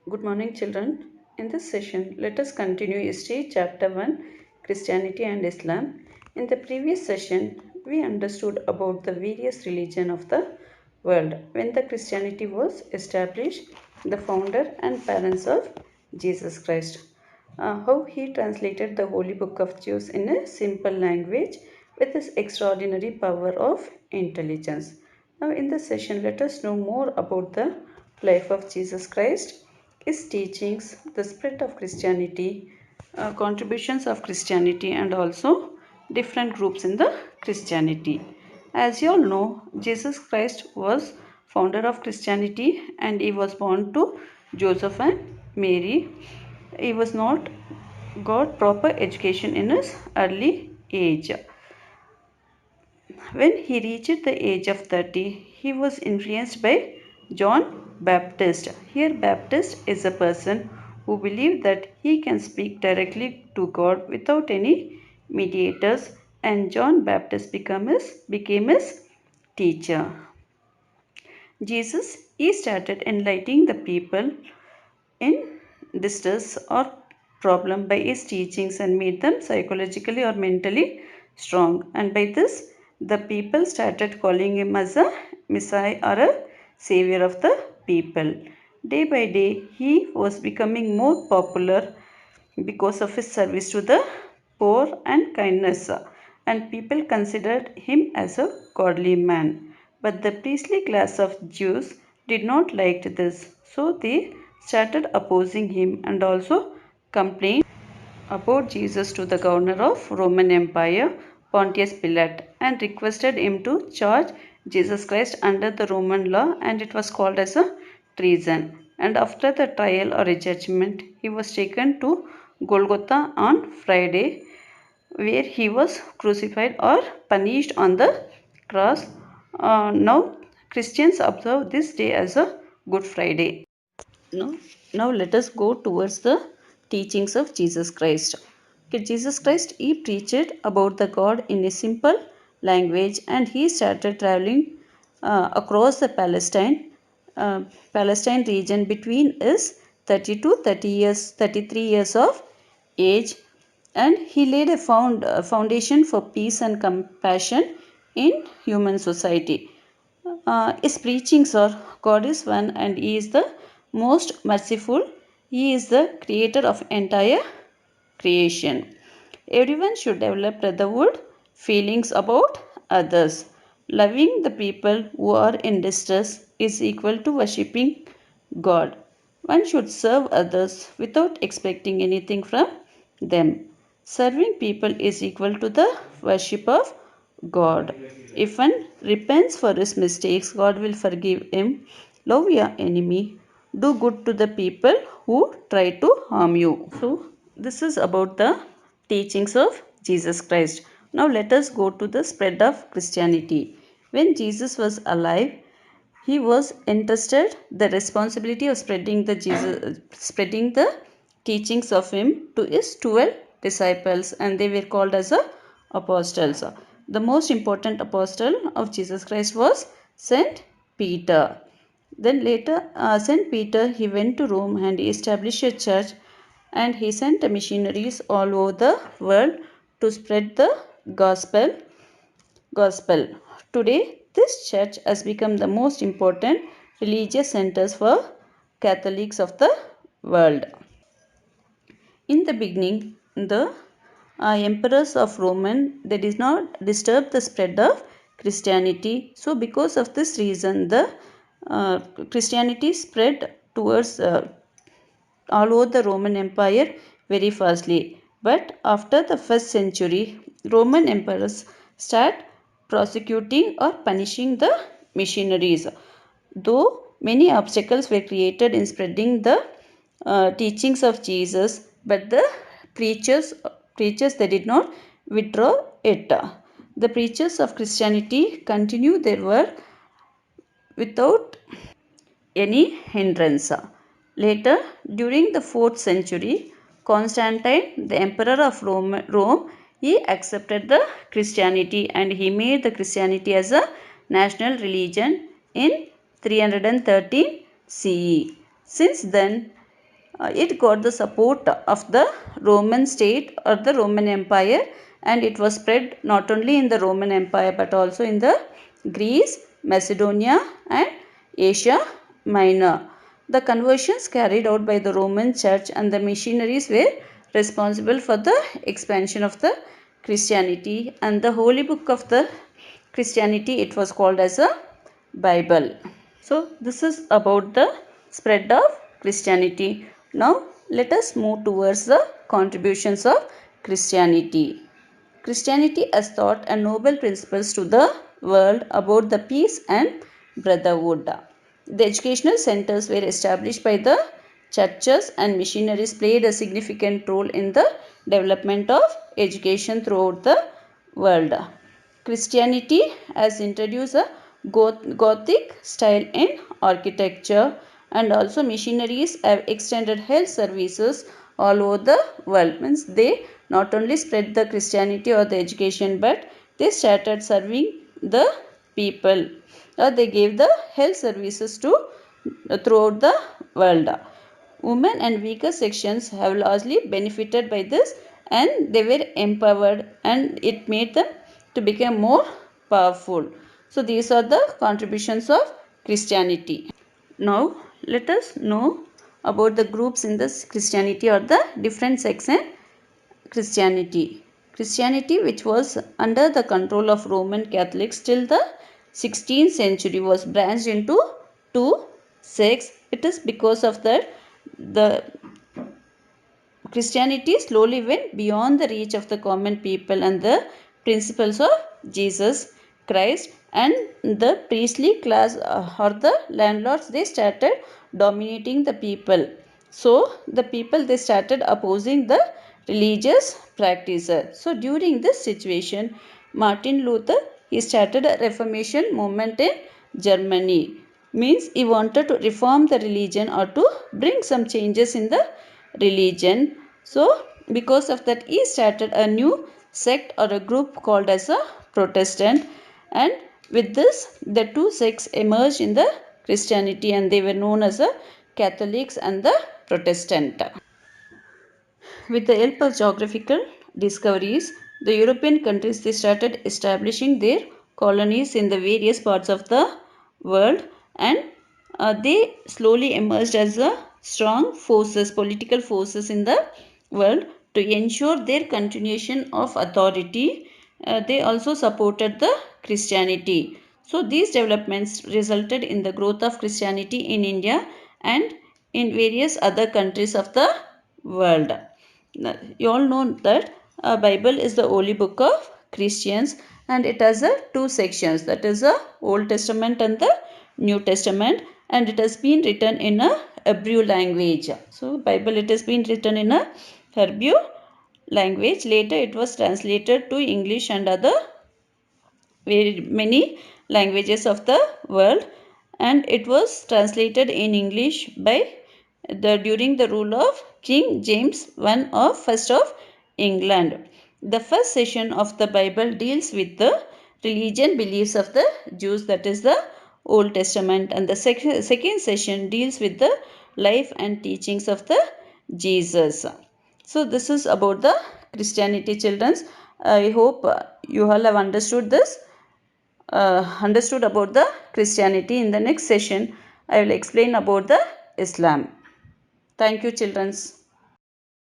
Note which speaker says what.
Speaker 1: Good morning, children. In this session, let us continue History Chapter 1 Christianity and Islam. In the previous session, we understood about the various religions of the world when the Christianity was established, the founder and parents of Jesus Christ. How he translated the Holy Book of Jews in a simple language with his extraordinary power of intelligence. Now, in this session, let us know more about the life of Jesus Christ, his teachings, the spread of Christianity, contributions of Christianity, and also different groups in the Christianity. As you all know, Jesus Christ was founder of Christianity and he was born to Joseph and Mary. He was not got proper education in his early age. When he reached the age of 30, he was influenced by John Baptist. Here, Baptist is a person who believed that he can speak directly to God without any mediators, and John Baptist became his teacher. Jesus, he started enlightening the people in distress or problem by his teachings and made them psychologically or mentally strong. And by this, the people started calling him as a Messiah or a savior of the people. Day by day, he was becoming more popular because of his service to the poor and kindness, and people considered him as a godly man. But the priestly class of Jews did not like this, so they started opposing him and also complained about Jesus to the governor of Roman Empire, Pontius Pilate, and requested him to charge Jesus Christ under the Roman law, and it was called as a treason. And after the trial or a judgment, he was taken to Golgotha on Friday, where he was crucified or punished on the cross. Now, Christians observe this day as a Good Friday. Now, now let us go towards the teachings of Jesus Christ. Okay, Jesus Christ, he preached about the God in a simple language, and he started traveling across the Palestine region between his 30 to 30 years, 33 years of age, and he laid a foundation for peace and compassion in human society. His preachings are God is one and He is the most merciful. He is the creator of entire creation. Everyone should develop brotherhood feelings about others. Loving the people who are in distress is equal to worshipping God. One should serve others without expecting anything from them. Serving people is equal to the worship of God. If one repents for his mistakes, God will forgive him. Love your enemy. Do good to the people who try to harm you. So, this is about the teachings of Jesus Christ. Now, let us go to the spread of Christianity. When Jesus was alive, he was entrusted the responsibility of spreading the teachings of him to his 12 disciples, and they were called as apostles. The most important apostle of Jesus Christ was Saint Peter. Then later, Saint Peter, he went to Rome and he established a church, and he sent missionaries all over the world to spread the gospel gospel. Today, this church has become the most important religious centers for Catholics of the world. In the beginning, the emperors of Roman, they did not disturb the spread of Christianity. So, because of this reason, the uh, Christianity spread towards all over the Roman Empire very fastly. But after the first century, Roman emperors start prosecuting or punishing the missionaries. Though many obstacles were created in spreading the teachings of Jesus, but the preachers they did not withdraw it. The preachers of Christianity continue their work without any hindrance. Later, during the 4th century, Constantine, the emperor of Rome, he accepted the Christianity and he made the Christianity as a national religion in 313 CE. Since then, it got the support of the Roman state or the Roman Empire, and it was spread not only in the Roman Empire but also in the Greece, Macedonia and Asia Minor. The conversions carried out by the Roman Church and the missionaries were responsible for the expansion of the Christianity, and the holy book of the Christianity, it was called as a Bible. So this is about the spread of Christianity. Now let us move towards the contributions of Christianity. Christianity has taught and noble principles to the world about the peace and brotherhood. The educational centers were established by the churches, and missionaries played a significant role in the development of education throughout the world. Christianity has introduced a Gothic style in architecture, and also missionaries have extended health services all over the world. Means they not only spread the Christianity or the education, but they started serving the people, or they gave the health services to throughout the world. Women and weaker sections have largely benefited by this, and they were empowered, and it made them to become more powerful. So these are the contributions of Christianity. Now let us know about the groups in this Christianity, or the different sects in Christianity. Christianity, which was under the control of Roman Catholics till the 16th century, was branched into two sects. It is because of that the Christianity slowly went beyond the reach of the common people, and the principles of Jesus Christ and the priestly class or the landlords, they started dominating the people. So the people, they started opposing the religious practices. So during this situation, Martin Luther, he started a Reformation movement in Germany. Means he wanted to reform the religion or to bring some changes in the religion. So because of that, he started a new sect or a group called as a Protestant, and with this the two sects emerged in the Christianity, and they were known as the Catholics and the Protestant. With the help of geographical discoveries, the European countries, they started establishing their colonies in the various parts of the world, and they slowly emerged as a strong forces, political forces in the world to ensure their continuation of authority. They also supported the Christianity. So these developments resulted in the growth of Christianity in India and in various other countries of the world. You all know that Bible is the holy book of Christians, and it has two sections, that is the Old Testament and the New Testament, and it has been written in a Hebrew language. So Bible, it has been written in a Hebrew language. Later it was translated to English and other very many languages of the world, and it was translated in English by during the rule of King James I of first of England. The first session of the Bible deals with the religion beliefs of the Jews, that is the Old Testament, and the second session deals with the life and teachings of the Jesus. So this is about the Christianity, children. I hope you all have understood about the Christianity. In the next session, I will explain about the Islam. Thank you, children.